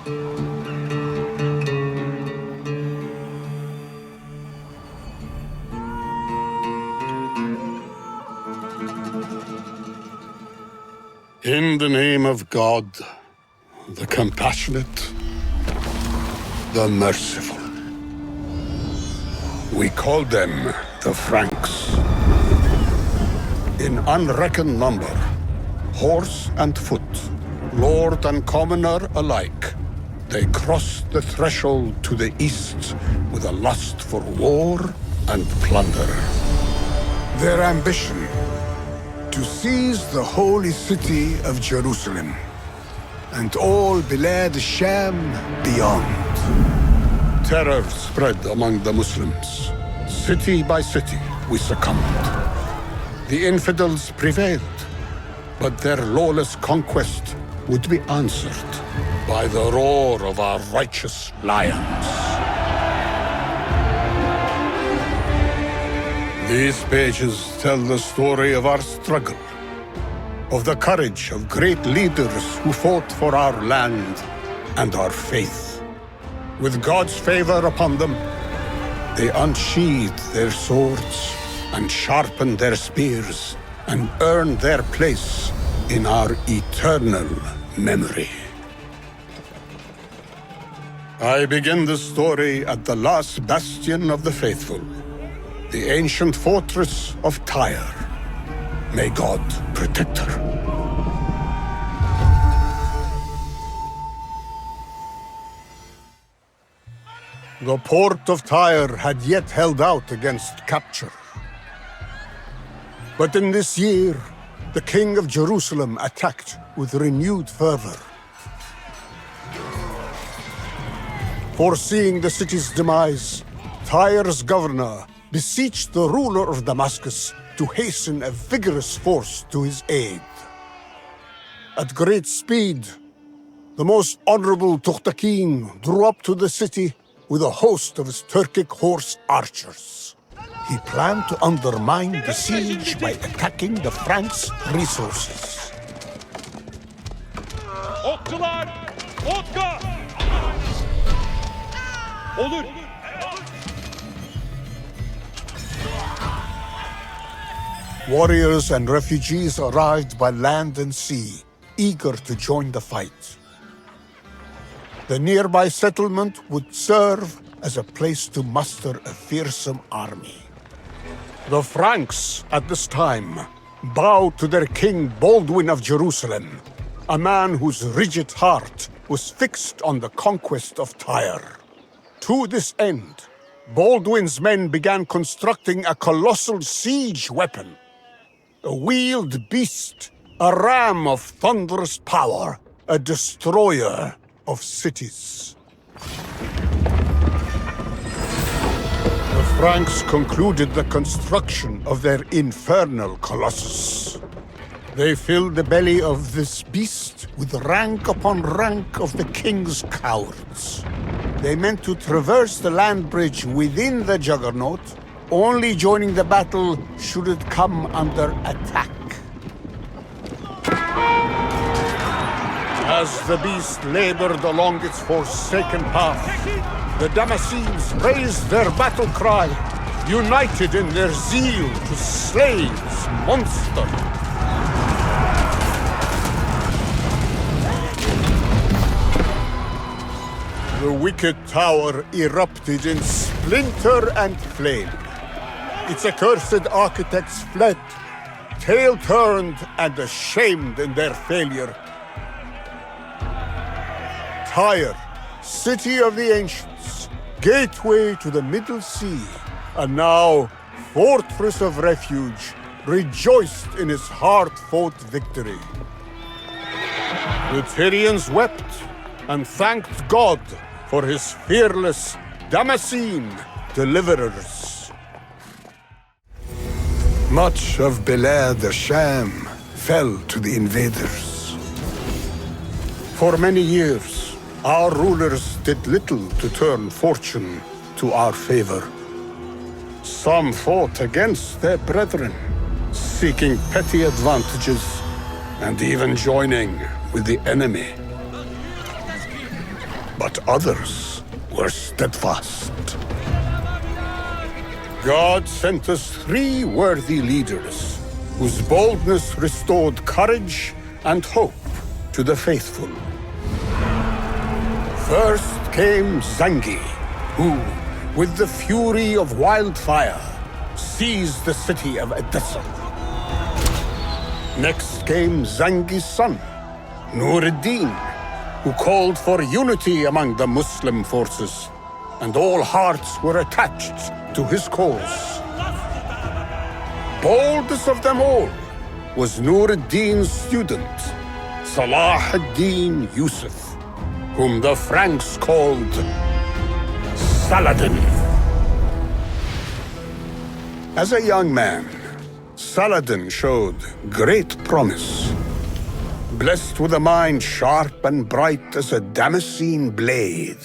In the name of God, the compassionate, the merciful. We call them the Franks. In unreckoned number, horse and foot, lord and commoner alike, they crossed the threshold to the east with a lust for war and plunder. Their ambition: to seize the holy city of Jerusalem, and all Bilad Sham beyond. Terror spread among the Muslims. City by city, we succumbed. The infidels prevailed, but their lawless conquest would be answered by the roar of our righteous lions. These pages tell the story of our struggle, of the courage of great leaders who fought for our land and our faith. With God's favor upon them, they unsheathed their swords and sharpened their spears and earned their place in our eternal memory. I begin the story at the last bastion of the faithful, the ancient fortress of Tyre. May God protect her. The port of Tyre had yet held out against capture. But in this year, the king of Jerusalem attacked with renewed fervor. Foreseeing the city's demise, Tyre's governor beseeched the ruler of Damascus to hasten a vigorous force to his aid. At great speed, the most honorable Tukhtakin drew up to the city with a host of his Turkic horse archers. He planned to undermine the siege by attacking the Franks' resources. Okçular! Okka! Olur! Warriors and refugees arrived by land and sea, eager to join the fight. The nearby settlement would serve as a place to muster a fearsome army. The Franks, at this time, bowed to their king Baldwin of Jerusalem, a man whose rigid heart was fixed on the conquest of Tyre. To this end, Baldwin's men began constructing a colossal siege weapon. A wheeled beast, a ram of thunderous power, a destroyer of cities. The Franks concluded the construction of their infernal colossus. They filled the belly of this beast with rank upon rank of the king's cowards. They meant to traverse the land bridge within the juggernaut, only joining the battle should it come under attack. As the beast labored along its forsaken path, the Damascenes raised their battle cry, united in their zeal to slay this monster. The wicked tower erupted in splinter and flame. Its accursed architects fled, tail-turned and ashamed in their failure. Tyre, city of the ancients, gateway to the Middle Sea, and now fortress of refuge, rejoiced in its hard-fought victory. The Tyrians wept and thanked God for his fearless Damascene deliverers. Much of Bilad Sham fell to the invaders. For many years, our rulers did little to turn fortune to our favor. Some fought against their brethren, seeking petty advantages and even joining with the enemy. but others were steadfast. God sent us 3 worthy leaders, whose boldness restored courage and hope to the faithful. First came Zangi, who, with the fury of wildfire, seized the city of Edessa. Next came Zangi's son, Nur-ad-Din, who called for unity among the Muslim forces, and all hearts were attached to his cause. Boldest of them all was Nur-ad-Din's student, Salah ad-Din Yusuf, whom the Franks called Saladin. As a young man, Saladin showed great promise. Blessed with a mind sharp and bright as a Damascene blade,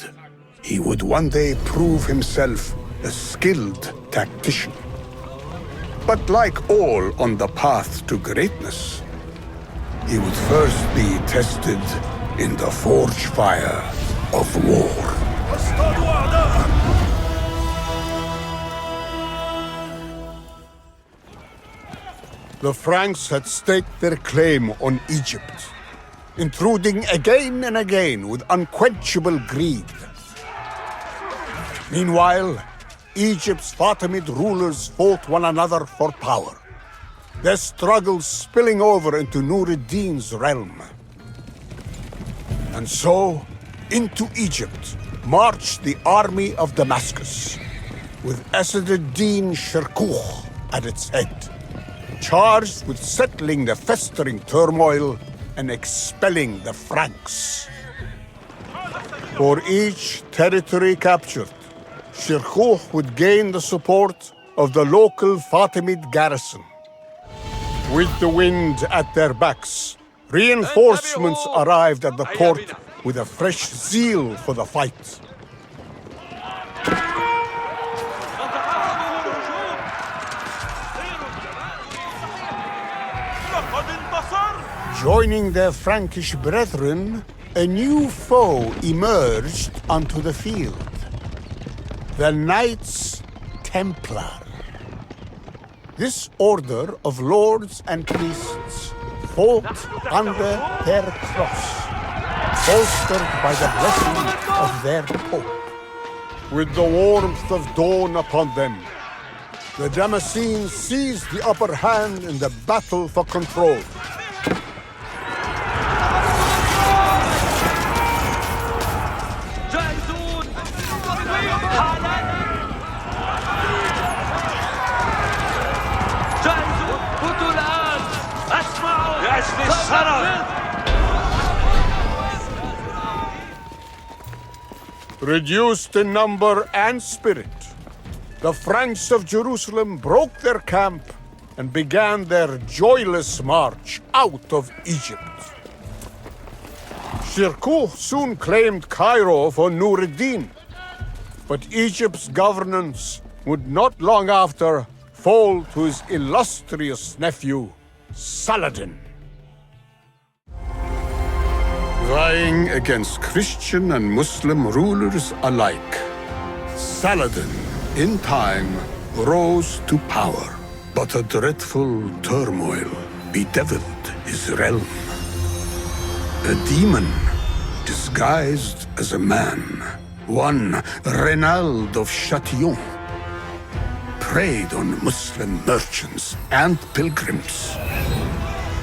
he would one day prove himself a skilled tactician. But like all on the path to greatness, he would first be tested in the forge fire of war. The Franks had staked their claim on Egypt, intruding again and again with unquenchable greed. Meanwhile, Egypt's Fatimid rulers fought one another for power, their struggles spilling over into Nur-ad-Din's realm. And so, into Egypt marched the army of Damascus, with Asad ad-Din Shirkuh at its head, charged with settling the festering turmoil and expelling the Franks. For each territory captured, Shirkuh would gain the support of the local Fatimid garrison. With the wind at their backs, reinforcements arrived at the port with a fresh zeal for the fight. Joining their Frankish brethren, a new foe emerged onto the field. The Knights Templar. This order of lords and priests fought under their cross, bolstered by the blessing of their pope. With the warmth of dawn upon them, the Damascenes seized the upper hand in the battle for control. Reduced in number and spirit, the Franks of Jerusalem broke their camp and began their joyless march out of Egypt. Shirkuh soon claimed Cairo for Nur-ad-Din, but Egypt's governance would not long after fall to his illustrious nephew, Saladin. Vying against Christian and Muslim rulers alike, Saladin, in time, rose to power. But a dreadful turmoil bedeviled his realm. A demon, disguised as a man, one Reynald of Chatillon, preyed on Muslim merchants and pilgrims.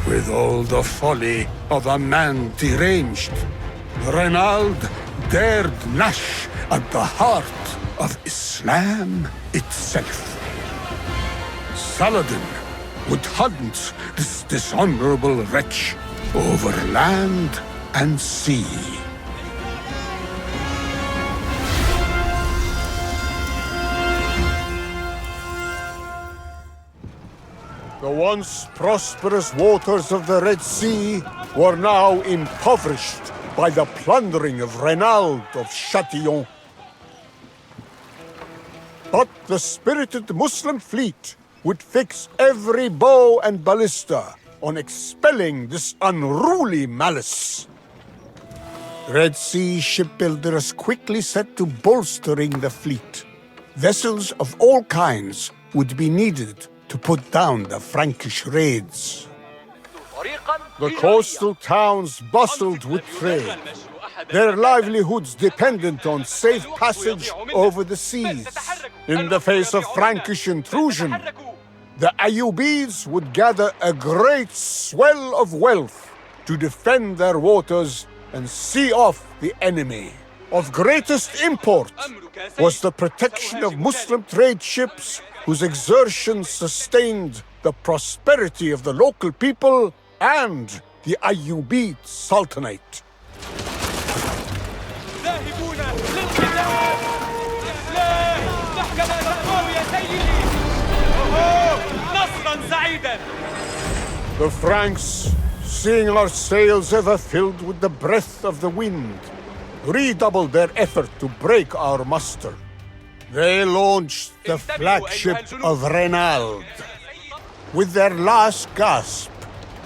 With all the folly of a man deranged, Reynald dared gnash at the heart of Islam itself. Saladin would hunt this dishonorable wretch over land and sea. The once prosperous waters of the Red Sea were now impoverished by the plundering of Reynald of Chatillon. But the spirited Muslim fleet would fix every bow and ballista on expelling this unruly malice. Red Sea shipbuilders quickly set to bolstering the fleet. Vessels of all kinds would be needed to put down the Frankish raids. The coastal towns bustled with trade, their livelihoods dependent on safe passage over the seas. In the face of Frankish intrusion, the Ayyubids would gather a great swell of wealth to defend their waters and see off the enemy. Of greatest import was the protection of Muslim trade ships whose exertions sustained the prosperity of the local people and the Ayyubid Sultanate. The Franks, seeing our sails ever filled with the breath of the wind, redoubled their effort to break our muster. They launched the flagship of Reynald. With their last gasp,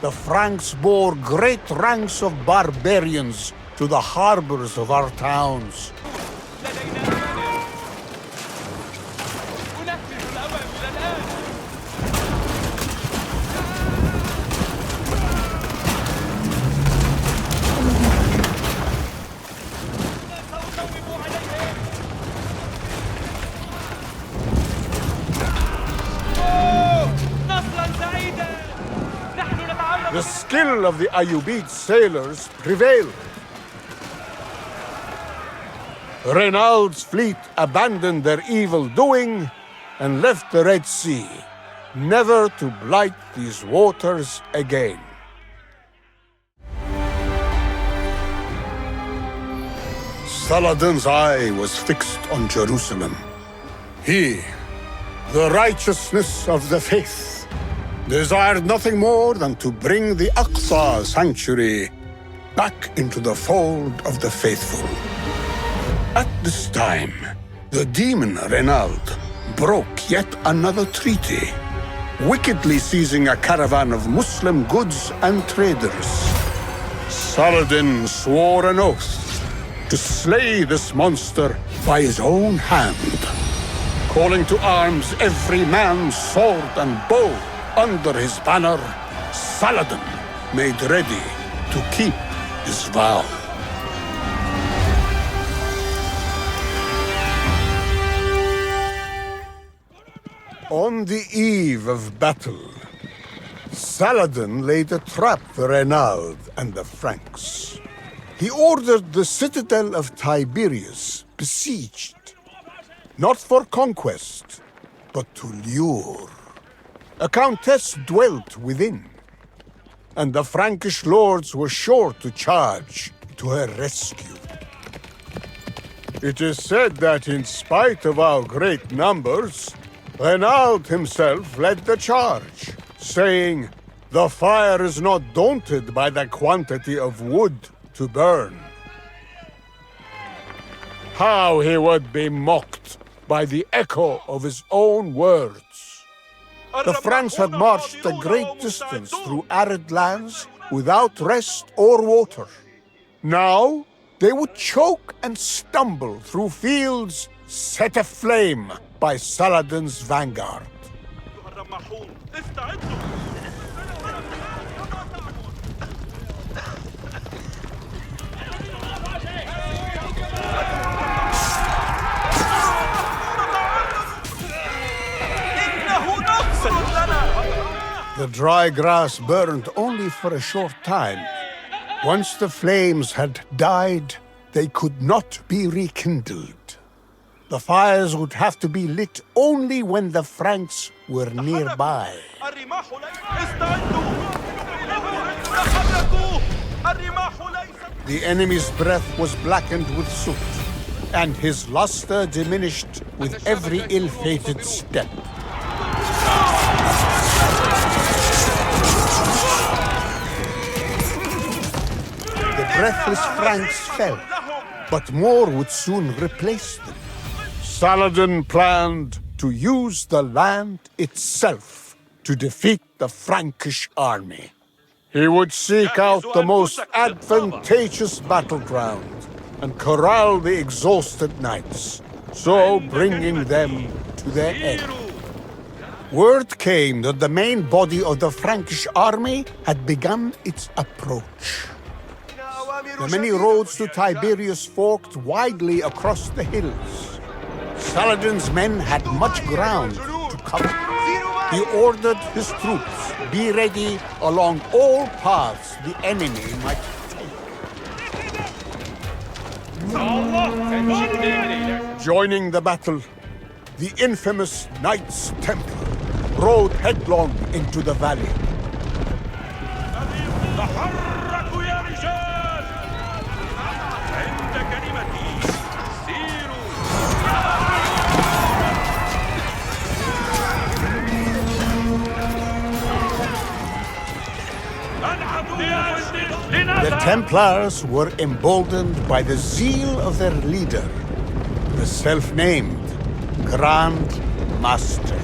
the Franks bore great ranks of barbarians to the harbors of our towns. The skill of the Ayyubid sailors prevailed. Reynald's fleet abandoned their evil doing and left the Red Sea, never to blight these waters again. Saladin's eye was fixed on Jerusalem. He, the righteousness of the faith, desired nothing more than to bring the Aqsa sanctuary back into the fold of the faithful. At this time, the demon Reynald broke yet another treaty, wickedly seizing a caravan of Muslim goods and traders. Saladin swore an oath to slay this monster by his own hand, calling to arms every man, sword and bow. Under his banner, Saladin made ready to keep his vow. On the eve of battle, Saladin laid a trap for Reynald and the Franks. He ordered the citadel of Tiberias besieged, not for conquest, but to lure. A countess dwelt within, and the Frankish lords were sure to charge to her rescue. It is said that in spite of our great numbers, Reynald himself led the charge, saying, "The fire is not daunted by the quantity of wood to burn." How he would be mocked by the echo of his own words. The Franks had marched a great distance through arid lands without rest or water. Now, they would choke and stumble through fields set aflame by Saladin's vanguard. The dry grass burned only for a short time. Once the flames had died, they could not be rekindled. The fires would have to be lit only when the Franks were nearby. The enemy's breath was blackened with soot, and his luster diminished with every ill-fated step. The breathless Franks fell, but more would soon replace them. Saladin planned to use the land itself to defeat the Frankish army. He would seek out the most advantageous battleground and corral the exhausted knights, so bringing them to their end. Word came that the main body of the Frankish army had begun its approach. The many roads to Tiberias forked widely across the hills. Saladin's men had much ground to cover. He ordered his troops be ready along all paths the enemy might take. Joining the battle, the infamous Knights Templar rode headlong into the valley. The Templars were emboldened by the zeal of their leader, the self-named Grand Master.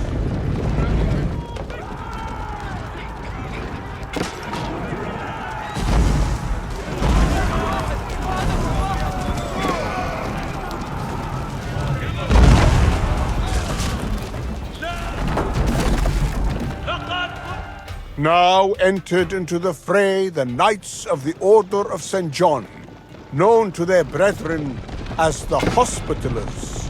Now entered into the fray the Knights of the Order of St. John, known to their brethren as the Hospitallers.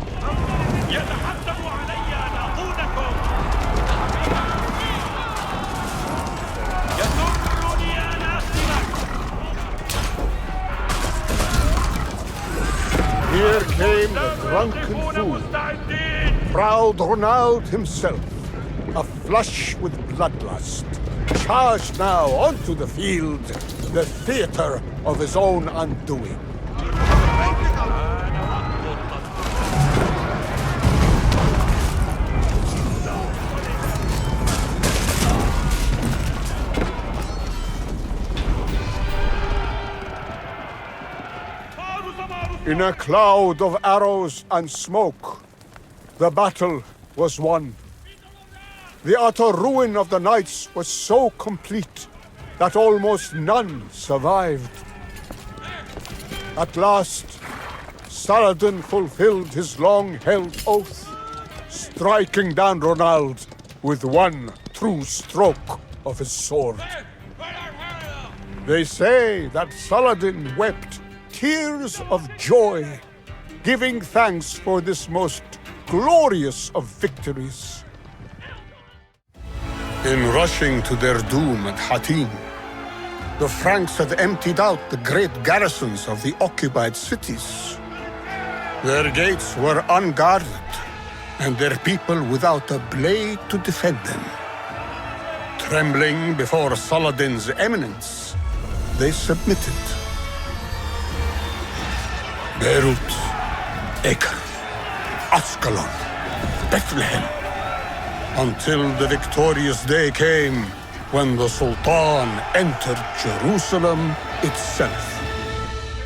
Here came the drunken fool, proud Ronald himself, aflush with bloodlust, charged now onto the field, the theater of his own undoing. In a cloud of arrows and smoke, the battle was won. The utter ruin of the knights was so complete that almost none survived. At last, Saladin fulfilled his long-held oath, striking down Ronald with one true stroke of his sword. They say that Saladin wept tears of joy, giving thanks for this most glorious of victories. In rushing to their doom at Hattin, the Franks had emptied out the great garrisons of the occupied cities. Their gates were unguarded, and their people without a blade to defend them. Trembling before Saladin's eminence, they submitted. Beirut, Acre, Ascalon, Bethlehem, until the victorious day came when the Sultan entered Jerusalem itself.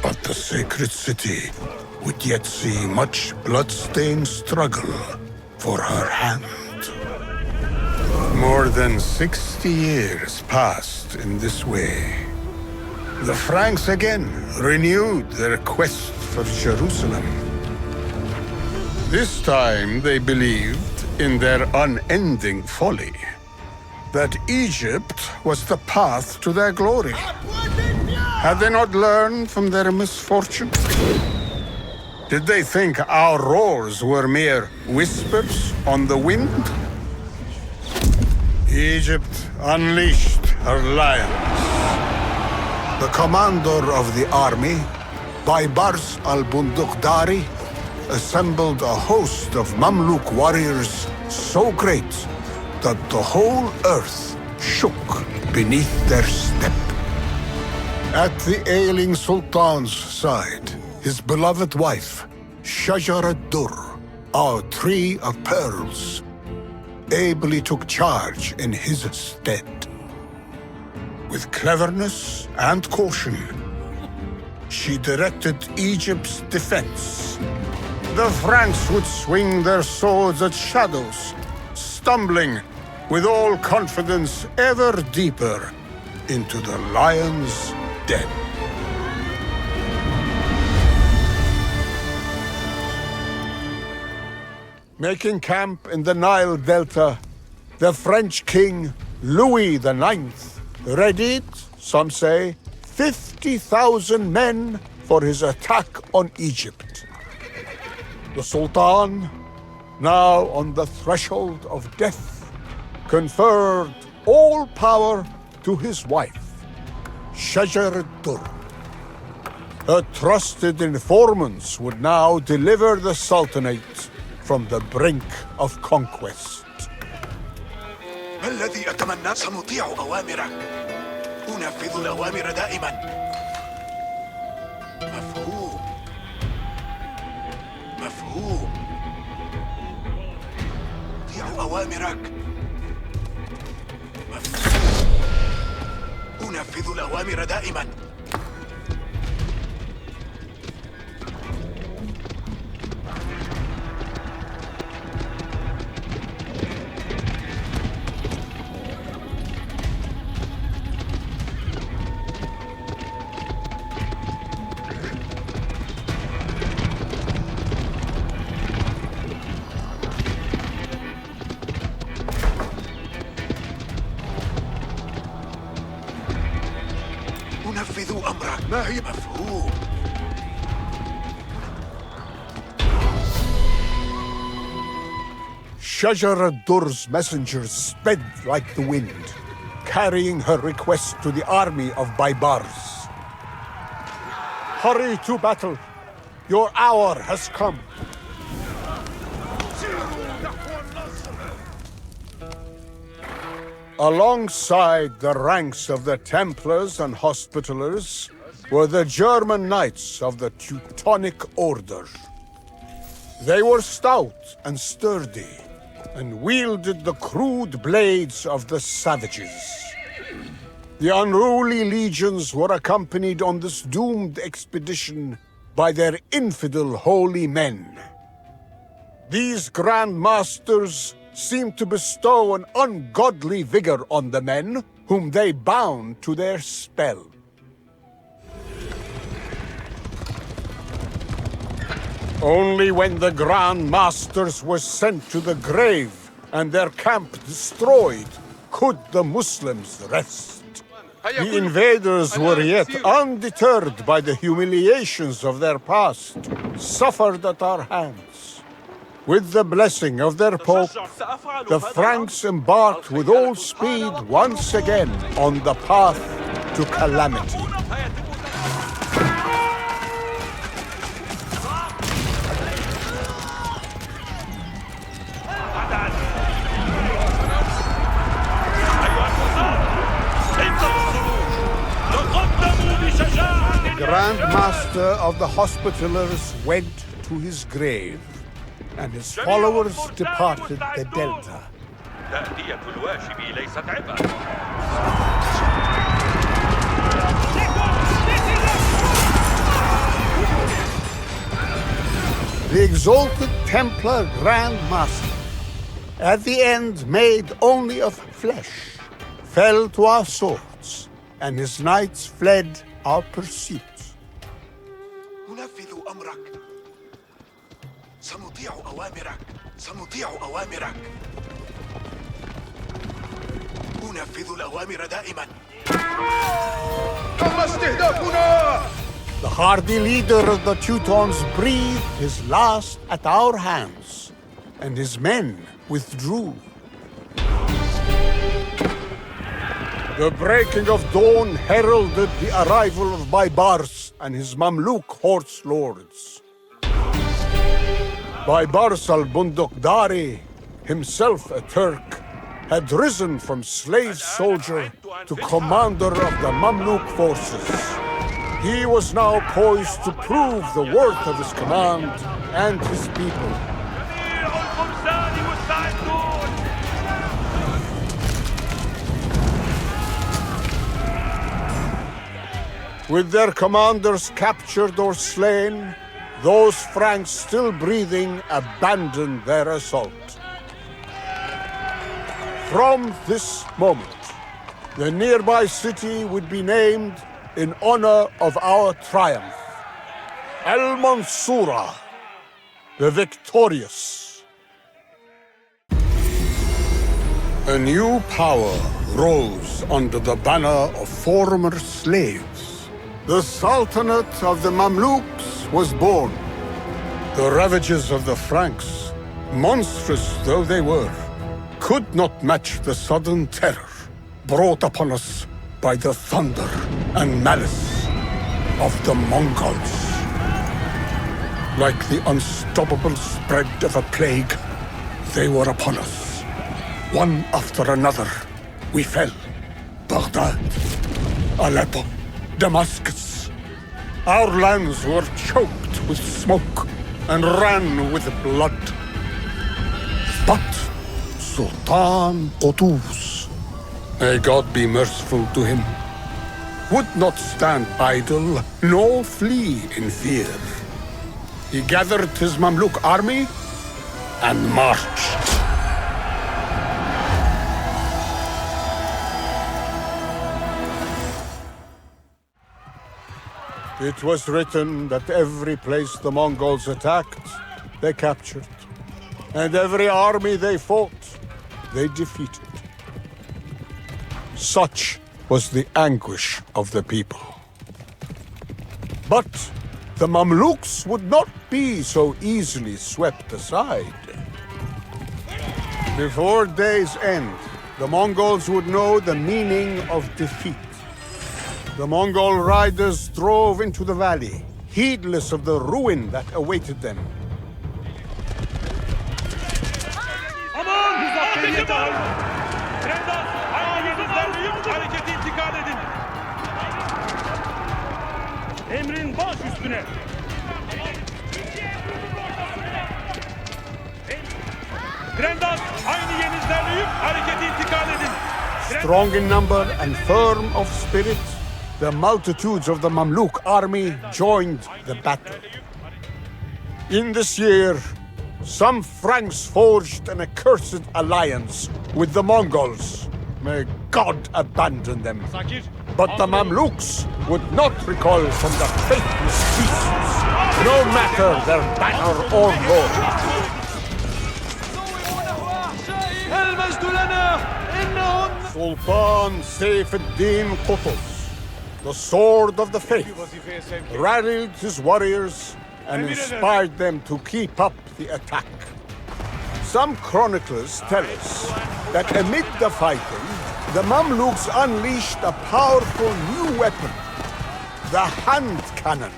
But the sacred city would yet see much blood-stained struggle for her hand. More than 60 years passed in this way. The Franks again renewed their quest for Jerusalem. This time they believed, in their unending folly, that Egypt was the path to their glory. Had they not learned from their misfortune? Did they think our roars were mere whispers on the wind? Egypt unleashed her lions. The commander of the army, Baybars al-Bundukdari, assembled a host of Mamluk warriors so great that the whole earth shook beneath their step. At the ailing Sultan's side, his beloved wife, Shajar ad-Dur, our tree of pearls, ably took charge in his stead. With cleverness and caution, she directed Egypt's defense. The Franks would swing their swords at shadows, stumbling with all confidence ever deeper into the lion's den. Making camp in the Nile Delta, the French king Louis IX readied, some say, 50,000 men for his attack on Egypt. The Sultan, now on the threshold of death, conferred all power to his wife, Shajar ad-Dur. Her trusted informants would now deliver the Sultanate from the brink of conquest. ما الذي أتمنى؟ سنطيع أوامرك. أنفذ الأوامر دائما. مفهوم. مفهوم. أطيع أوامرك. مفهوم. أنفذ الأوامر دائما. نفذوا أمرك. ما هي مفهوم؟ Shajar ad-Dur's messengers sped like the wind, carrying her request to the army of Baibars. Hurry to battle. Your hour has come. Alongside the ranks of the Templars and Hospitallers were the German Knights of the Teutonic Order. They were stout and sturdy, and wielded the crude blades of the savages. The unruly legions were accompanied on this doomed expedition by their infidel holy men. These Grand Masters seemed to bestow an ungodly vigor on the men whom they bound to their spell. Only when the Grand Masters were sent to the grave and their camp destroyed could the Muslims rest. The invaders were yet undeterred by the humiliations of their past, suffered at our hands. With the blessing of their Pope, the Franks embarked with all speed once again on the path to calamity. The Grand Master of the Hospitallers went to his grave, and his followers departed the Delta. The exalted Templar Grand Master, at the end made only of flesh, fell to our swords, and his knights fled our pursuit. أنفذ أمرك. سنطيع أوامرك. سنطيع أوامرك. أنفذ الأوامر دائما. تم استهدافنا. The hardy leader of the Teutons breathed his last at our hands, and his men withdrew. The breaking of dawn heralded the arrival of Baibars and his Mamluk horse lords. Baibars al-Bundukdari, himself a Turk, had risen from slave soldier to commander of the Mamluk forces. He was now poised to prove the worth of his command and his people. With their commanders captured or slain, those Franks still breathing abandoned their assault. From this moment, The nearby city would be named in honor of our triumph. Mansurah, the victorious. A new power rose under the banner of former slaves. The Sultanate of the Mamluks was born. The ravages of the Franks, monstrous though they were, could not match the sudden terror brought upon us by the thunder and malice of the Mongols. Like the unstoppable spread of a plague, they were upon us. One after another, we fell. Baghdad, Aleppo, Damascus. Our lands were choked with smoke and ran with blood. But Sultan Qutuz, may God be merciful to him, would not stand idle nor flee in fear. He gathered his Mamluk army and marched. It was written that every place the Mongols attacked, they captured. And every army they fought, they defeated. Such was the anguish of the people. But the Mamluks would not be so easily swept aside. Before day's end, the Mongols would know the meaning of defeat. The Mongol riders drove into the valley, heedless of the ruin that awaited them. Aman! Ateşi var! Trendas, aynı yerinizden büyük harekete intikal edin. Emrin baş üstüne. Trendas, aynı yerinizden büyük harekete intikal edin. Strong in number and firm of spirit, the multitudes of the Mamluk army joined the battle. In this year, some Franks forged an accursed alliance with the Mongols. May God abandon them. But the Mamluks would not recoil from the faithless beasts, no matter their banner or lord. Sultan Seyf-ed-Din Qutuz, the sword of the faith, rallied his warriors and inspired them to keep up the attack. Some chroniclers tell us that amid the fighting, the Mamluks unleashed a powerful new weapon, the hand cannon.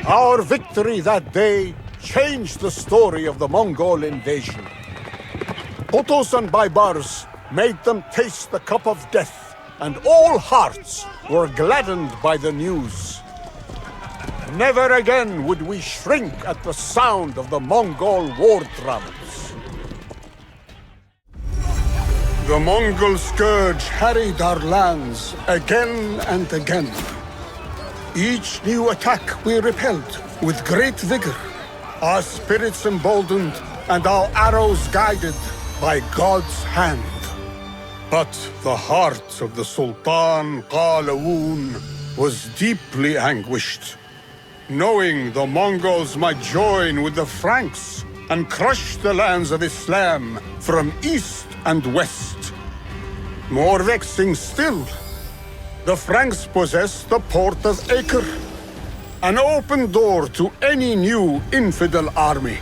Our victory that day changed the story of the Mongol invasion. Qutuz and Baybars made them taste the cup of death, and all hearts were gladdened by the news. Never again would we shrink at the sound of the Mongol war drums. The Mongol scourge harried our lands again and again. Each new attack we repelled with great vigor, our spirits emboldened and our arrows guided by God's hand. But the heart of the Sultan Qalawun was deeply anguished, knowing the Mongols might join with the Franks and crush the lands of Islam from east and west. More vexing still, the Franks possessed the port of Acre, an open door to any new infidel army.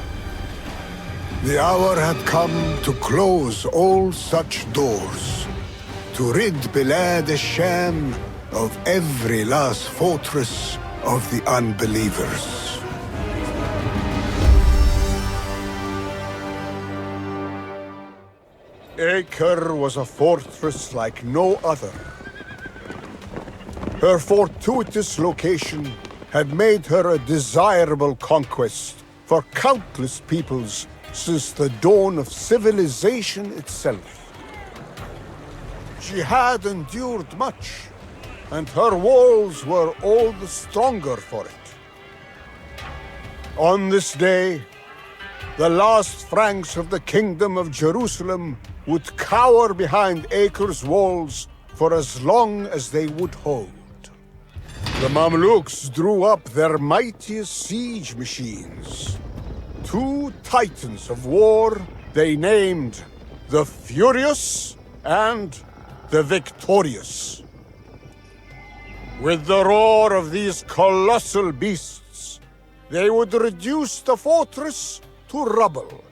The hour had come to close all such doors, to rid Bilad al-Sham of every last fortress of the unbelievers. Acre was a fortress like no other. Her fortuitous location had made her a desirable conquest for countless peoples since the dawn of civilization itself. She had endured much, and her walls were all the stronger for it. On this day, The last Franks of the Kingdom of Jerusalem would cower behind Acre's walls for as long as they would hold. The Mamluks drew up their mightiest siege machines. Two titans of war they named the Furious and the Victorious. With the roar of these colossal beasts, they would reduce the fortress to rubble.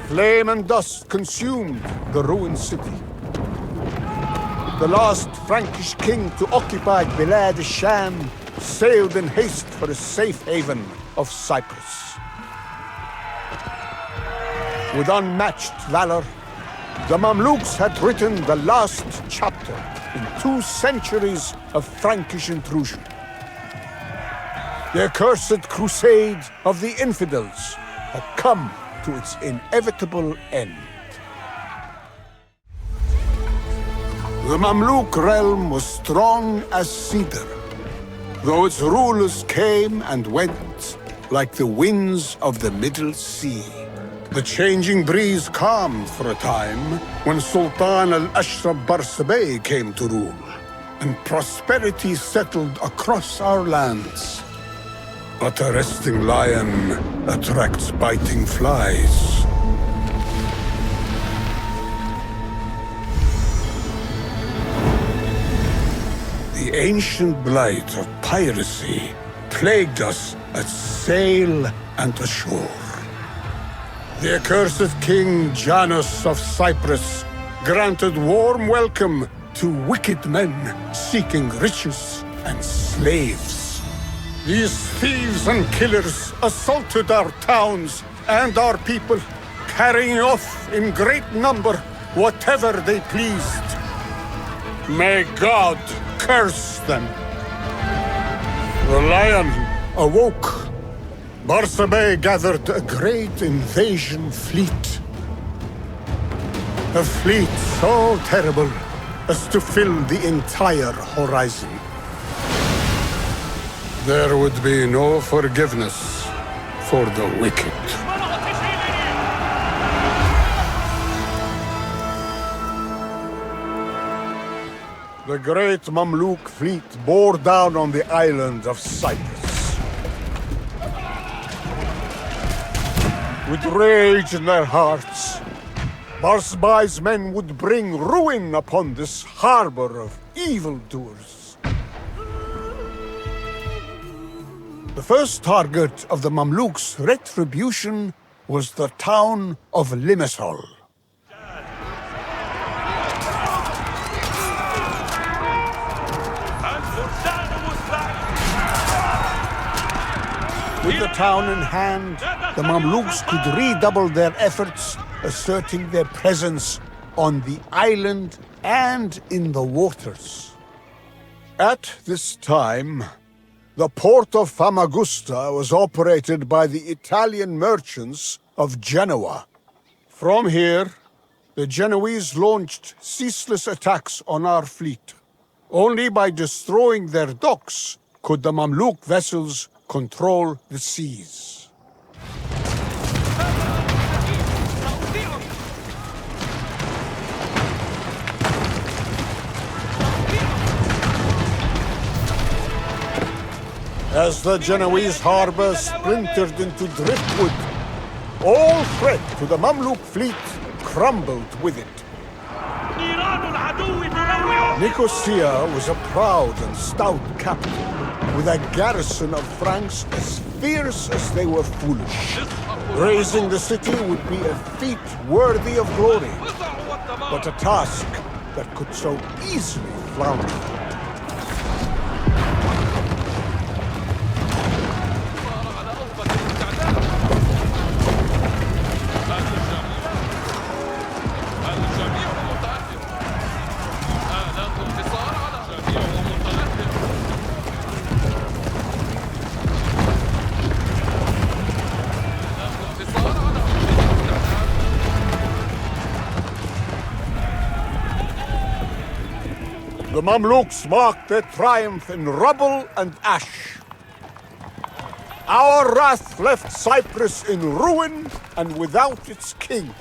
Flame and dust consumed the ruined city. The last Frankish king to occupy Bilad Sham sailed in haste for a safe haven of Cyprus. With unmatched valor, the Mamluks had written the last chapter in 2 centuries of Frankish intrusion. The accursed crusade of the infidels had come to its inevitable end. The Mamluk realm was strong as cedar, though its rulers came and went like the winds of the Middle Sea. The changing breeze calmed for a time when Sultan al-Ashraf Barsabeh came to rule, and prosperity settled across our lands. But a resting lion attracts biting flies. The ancient blight of piracy plagued us at sail and ashore. The accursed King Janus of Cyprus granted warm welcome to wicked men seeking riches and slaves. These thieves and killers assaulted our towns and our people, carrying off in great number whatever they pleased. May God curse them. The lion awoke. Barsabeh gathered a great invasion fleet. A fleet so terrible as to fill the entire horizon. There would be no forgiveness for the wicked. The great Mamluk fleet bore down on the island of Cyprus. With rage in their hearts, Barsabeh's men would bring ruin upon this harbor of evildoers. The first target of the Mamluks' retribution was the town of Limassol. With the town in hand, the Mamluks could redouble their efforts, asserting their presence on the island and in the waters. At this time, the port of Famagusta was operated by the Italian merchants of Genoa. From here, the Genoese launched ceaseless attacks on our fleet. Only by destroying their docks could the Mamluk vessels control the seas. As the Genoese harbor splintered into driftwood, all threat to the Mamluk fleet crumbled with it. Nicosia was a proud and stout capital, with a garrison of Franks as fierce as they were foolish. Raising the city would be a feat worthy of glory, but a task that could so easily flounder. The Mamluks marked their triumph in rubble and ash. Our wrath left Cyprus in ruin and without its king.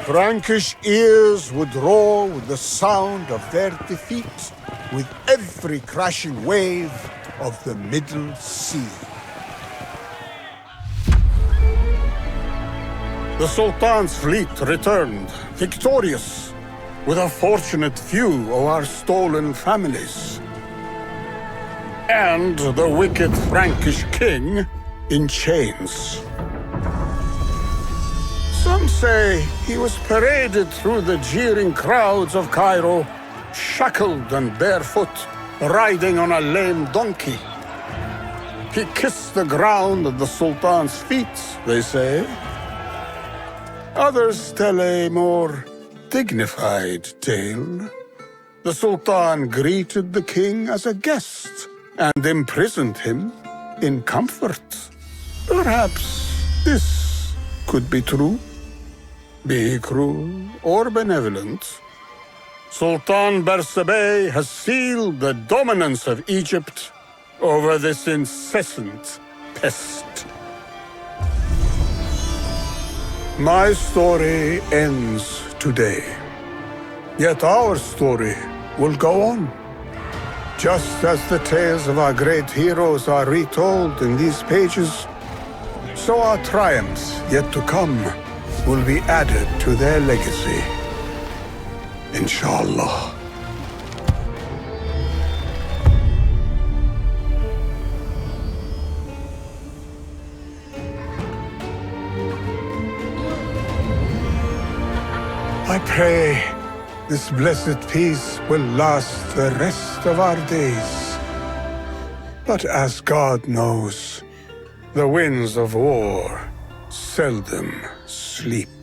Frankish ears would roar with the sound of their defeat with every crashing wave of the Middle Sea. The Sultan's fleet returned, victorious, with a fortunate few of our stolen families. And the wicked Frankish king in chains. Some say he was paraded through the jeering crowds of Cairo, shackled and barefoot, riding on a lame donkey. He kissed the ground at the Sultan's feet, they say. Others tell a more dignified tale. The Sultan greeted the king as a guest and imprisoned him in comfort. Perhaps this could be true. Be he cruel or benevolent, Sultan Bersabeh has sealed the dominance of Egypt over this incessant pest. My story ends today. Yet our story will go on. Just as the tales of our great heroes are retold in these pages, so our triumphs yet to come will be added to their legacy. Inshallah. I pray this blessed peace will last the rest of our days. But as God knows, the winds of war seldom sleep.